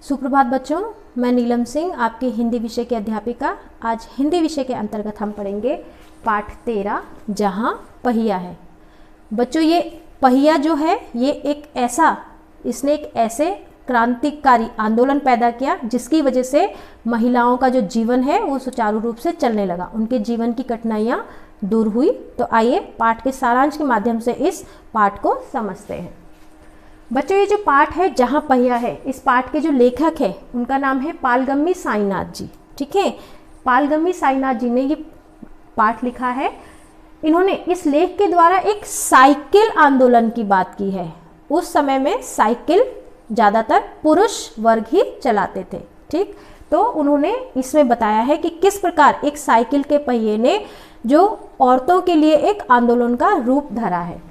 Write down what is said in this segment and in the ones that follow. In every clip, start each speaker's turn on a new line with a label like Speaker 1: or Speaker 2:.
Speaker 1: सुप्रभात बच्चों, मैं नीलम सिंह आपके हिंदी विषय की अध्यापिका। आज हिंदी विषय के अंतर्गत हम पढ़ेंगे पाठ 13 जहाँ पहिया है। बच्चों, ये पहिया जो है ये इसने एक ऐसे क्रांतिकारी आंदोलन पैदा किया जिसकी वजह से महिलाओं का जो जीवन है वो सुचारू रूप से चलने लगा, उनके जीवन की कठिनाइयाँ दूर हुई। तो आइए पाठ के सारांश के माध्यम से इस पाठ को समझते हैं। बच्चों, ये जो पाठ है जहाँ पहिया है, इस पाठ के जो लेखक है उनका नाम है पालगम्मी साईनाथ जी। ठीक है, पालगम्मी साईनाथ जी ने ये पाठ लिखा है। इन्होंने इस लेख के द्वारा एक साइकिल आंदोलन की बात की है। उस समय में साइकिल ज़्यादातर पुरुष वर्ग ही चलाते थे। ठीक, तो उन्होंने इसमें बताया है कि किस प्रकार एक साइकिल के पहिए ने जो औरतों के लिए एक आंदोलन का रूप धरा है।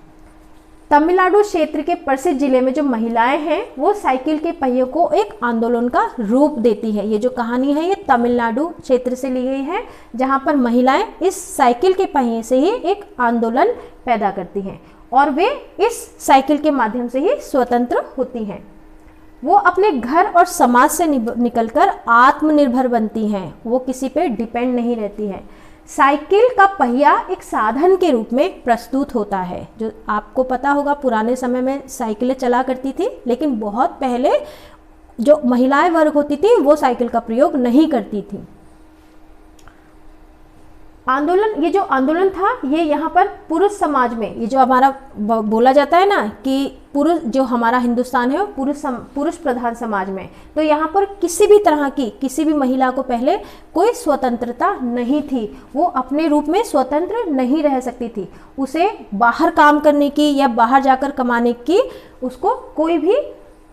Speaker 1: तमिलनाडु क्षेत्र के प्रसिद्ध जिले में जो महिलाएं हैं वो साइकिल के पहिए को एक आंदोलन का रूप देती है। ये जो कहानी है ये तमिलनाडु क्षेत्र से ली गई है, जहां पर महिलाएं इस साइकिल के पहिए से ही एक आंदोलन पैदा करती हैं और वे इस साइकिल के माध्यम से ही स्वतंत्र होती हैं। वो अपने घर और समाज से निकलकर आत्मनिर्भर बनती हैं, वो किसी पे डिपेंड नहीं रहती हैं। साइकिल का पहिया एक साधन के रूप में प्रस्तुत होता है। जो आपको पता होगा पुराने समय में साइकिलें चला करती थी, लेकिन बहुत पहले जो महिलाएं वर्ग होती थी वो साइकिल का प्रयोग नहीं करती थी। ये जो आंदोलन था ये यहाँ पर पुरुष समाज में, ये जो हमारा बोला जाता है ना कि पुरुष जो हमारा हिंदुस्तान है वो पुरुष प्रधान समाज में, तो यहाँ पर किसी भी तरह की किसी भी महिला को पहले कोई स्वतंत्रता नहीं थी। वो अपने रूप में स्वतंत्र नहीं रह सकती थी। उसे बाहर काम करने की या बाहर जाकर कमाने की उसको कोई भी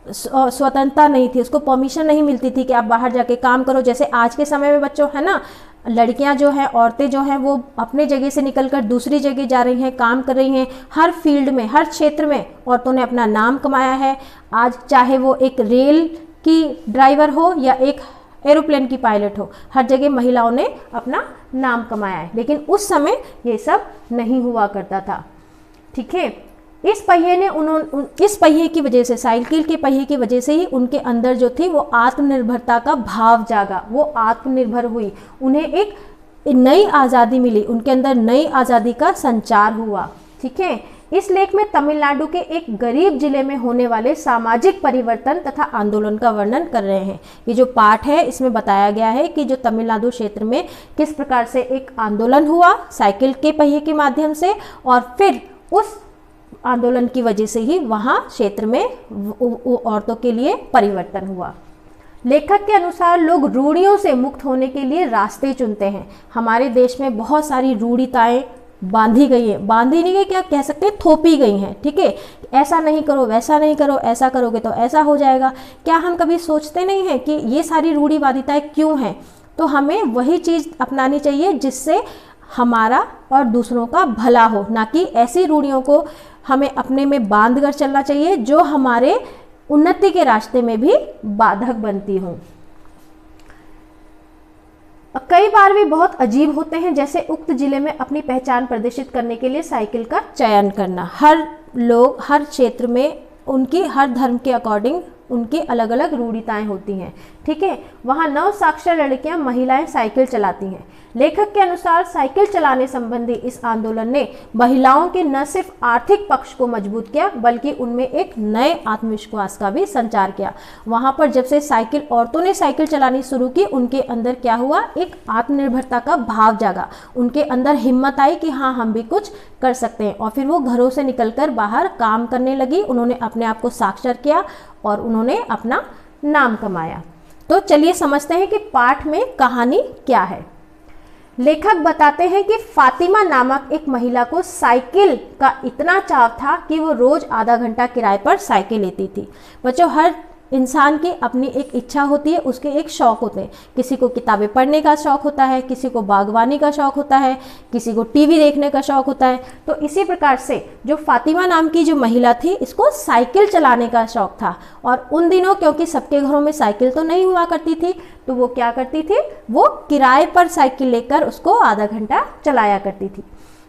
Speaker 1: स्वतंत्रता नहीं थी। उसको परमिशन नहीं मिलती थी कि आप बाहर जाके काम करो। जैसे आज के समय में बच्चों है ना, लड़कियां जो हैं, औरतें जो हैं वो अपने जगह से निकलकर दूसरी जगह जा रही हैं, काम कर रही हैं। हर फील्ड में, हर क्षेत्र में औरतों ने अपना नाम कमाया है। आज चाहे वो एक रेल की ड्राइवर हो या एक एरोप्लेन की पायलट हो, हर जगह महिलाओं ने अपना नाम कमाया है। लेकिन उस समय ये सब नहीं हुआ करता था। ठीक है, इस पहिए की वजह से, साइकिल के पहिए की वजह से ही उनके अंदर जो थी वो आत्मनिर्भरता का भाव जागा। वो आत्मनिर्भर हुई, उन्हें एक नई आज़ादी मिली, उनके अंदर नई आज़ादी का संचार हुआ। ठीक है, इस लेख में तमिलनाडु के एक गरीब जिले में होने वाले सामाजिक परिवर्तन तथा आंदोलन का वर्णन कर रहे हैं। ये जो पाठ है इसमें बताया गया है कि जो तमिलनाडु क्षेत्र में किस प्रकार से एक आंदोलन हुआ साइकिल के पहिए के माध्यम से, और फिर उस आंदोलन की वजह से ही वहाँ क्षेत्र में औरतों के लिए परिवर्तन हुआ। लेखक के अनुसार लोग रूढ़ियों से मुक्त होने के लिए रास्ते चुनते हैं। हमारे देश में बहुत सारी रूढ़िताएं बांधी गई हैं, बांधी नहीं गई, क्या कह सकते हैं, थोपी गई हैं। ठीक है, ऐसा नहीं करो, वैसा नहीं करो, ऐसा करोगे तो ऐसा हो जाएगा। क्या हम कभी सोचते नहीं हैं कि ये सारी रूढ़िवादिताएं क्यों हैं? तो हमें वही चीज़ अपनानी चाहिए जिससे हमारा और दूसरों का भला हो, ना कि ऐसी रूढ़ियों को हमें अपने में बांध कर चलना चाहिए जो हमारे उन्नति के रास्ते में भी बाधक बनती हों। कई बार वे बहुत अजीब होते हैं, जैसे उक्त जिले में अपनी पहचान प्रदर्शित करने के लिए साइकिल का चयन करना। हर लोग हर क्षेत्र में उनकी हर धर्म के अकॉर्डिंग उनकी अलग अलग रूढ़िताएं होती हैं। ठीक है, वहाँ नव साक्षर लड़कियां, महिलाएं साइकिल चलाती हैं। लेखक के अनुसार साइकिल चलाने संबंधी इस आंदोलन ने महिलाओं के न सिर्फ आर्थिक पक्ष को मजबूत किया बल्कि उनमें एक नए आत्मविश्वास का भी संचार किया। वहाँ पर जब से औरतों ने साइकिल चलानी शुरू की, उनके अंदर क्या हुआ, एक आत्मनिर्भरता का भाव जागा। उनके अंदर हिम्मत आई कि हाँ, हम भी कुछ कर सकते हैं, और फिर वो घरों से निकलकर बाहर काम करने लगी। उन्होंने अपने आप को साक्षर किया और उन्होंने अपना नाम कमाया। तो चलिए समझते हैं कि पाठ में कहानी क्या है। लेखक बताते हैं कि फातिमा नामक एक महिला को साइकिल का इतना चाव था कि वो रोज आधा घंटा किराए पर साइकिल लेती थी। बच्चों, हर इंसान की अपनी एक इच्छा होती है, उसके एक शौक होते हैं। किसी को किताबें पढ़ने का शौक होता है, किसी को बागवानी का शौक होता है, किसी को टीवी देखने का शौक होता है। तो इसी प्रकार से जो फातिमा नाम की जो महिला थी, इसको साइकिल चलाने का शौक था। और उन दिनों क्योंकि सबके घरों में साइकिल तो नहीं हुआ करती थी, तो वो क्या करती थी, वो किराए पर साइकिल लेकर उसको आधा घंटा चलाया करती थी।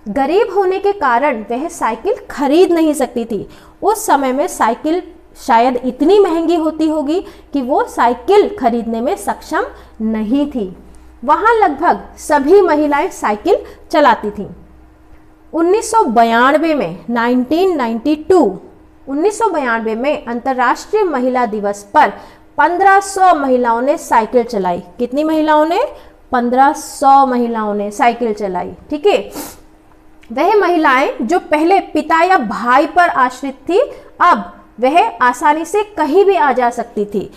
Speaker 1: गरीब होने के कारण वह साइकिल खरीद नहीं सकती थी। उस समय में साइकिल शायद इतनी महंगी होती होगी कि वो साइकिल खरीदने में सक्षम नहीं थी। वहाँ लगभग सभी महिलाएं साइकिल चलाती थीं। 1992 में 1992 में अंतर्राष्ट्रीय महिला दिवस पर 1500 महिलाओं ने साइकिल चलाई। कितनी महिलाओं ने? 1500 महिलाओं ने साइकिल चलाई। ठीक है, वह महिलाएं जो पहले पिता या भाई पर आश्रित थी, अब वह आसानी से कहीं भी आ जा सकती थी।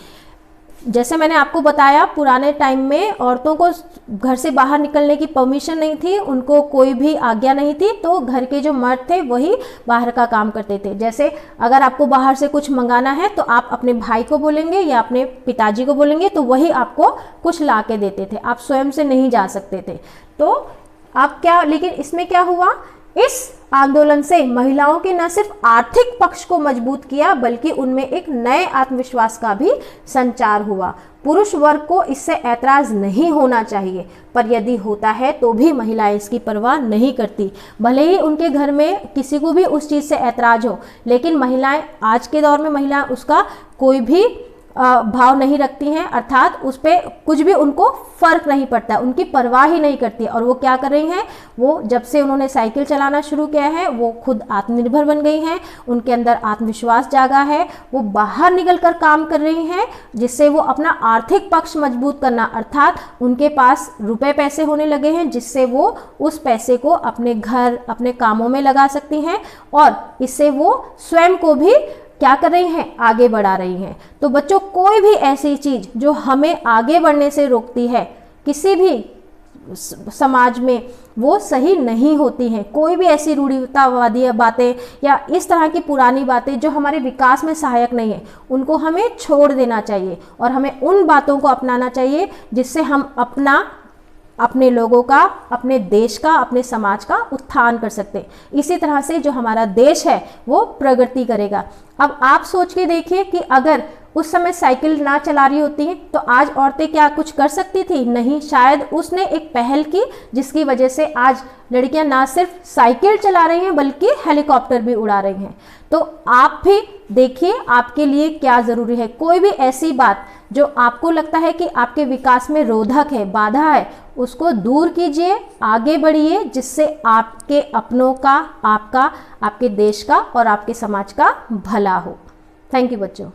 Speaker 1: जैसे मैंने आपको बताया, पुराने टाइम में औरतों को घर से बाहर निकलने की परमिशन नहीं थी, उनको कोई भी आज्ञा नहीं थी, तो घर के जो मर्द थे वही बाहर का काम करते थे। जैसे अगर आपको बाहर से कुछ मंगाना है तो आप अपने भाई को बोलेंगे या अपने पिताजी को बोलेंगे, तो वही आपको कुछ ला के देते थे, आप स्वयं से नहीं जा सकते थे। तो आप क्या, लेकिन इसमें क्या हुआ, इस आंदोलन से महिलाओं के न सिर्फ आर्थिक पक्ष को मजबूत किया, बल्कि उनमें एक नए आत्मविश्वास का भी संचार हुआ। पुरुष वर्ग को इससे ऐतराज नहीं होना चाहिए, पर यदि होता है तो भी महिलाएं इसकी परवाह नहीं करती। भले ही उनके घर में किसी को भी उस चीज़ से ऐतराज हो, लेकिन महिलाएं आज के दौर में महिलाएं उसका कोई भी भाव नहीं रखती हैं, अर्थात उस पर कुछ भी उनको फर्क नहीं पड़ता, उनकी परवाह ही नहीं करती। और वो क्या कर रही हैं, वो जब से उन्होंने साइकिल चलाना शुरू किया है वो खुद आत्मनिर्भर बन गई हैं, उनके अंदर आत्मविश्वास जागा है, वो बाहर निकलकर काम कर रही हैं, जिससे वो अपना आर्थिक पक्ष मजबूत करना, अर्थात उनके पास रुपए पैसे होने लगे हैं, जिससे वो उस पैसे को अपने घर, अपने कामों में लगा सकती हैं, और इससे वो स्वयं को भी क्या कर रही हैं, आगे बढ़ा रही हैं। तो बच्चों, कोई भी ऐसी चीज़ जो हमें आगे बढ़ने से रोकती है किसी भी समाज में, वो सही नहीं होती हैं। कोई भी ऐसी रूढ़िवादी बातें या इस तरह की पुरानी बातें जो हमारे विकास में सहायक नहीं है, उनको हमें छोड़ देना चाहिए और हमें उन बातों को अपनाना चाहिए जिससे हम अपने लोगों का, अपने देश का, अपने समाज का उत्थान कर सकते हैं। इसी तरह से जो हमारा देश है वो प्रगति करेगा। अब आप सोच के देखिए कि अगर उस समय साइकिल ना चला रही होती तो आज औरतें क्या कुछ कर सकती थी? नहीं। शायद उसने एक पहल की जिसकी वजह से आज लड़कियां ना सिर्फ साइकिल चला रही हैं बल्कि हेलीकॉप्टर भी उड़ा रही हैं। तो आप भी देखिए आपके लिए क्या ज़रूरी है। कोई भी ऐसी बात जो आपको लगता है कि आपके विकास में रोधक है, बाधा है, उसको दूर कीजिए, आगे बढ़िए, जिससे आपके अपनों का, आपका, आपके देश का और आपके समाज का भला हो। थैंक यू बच्चों।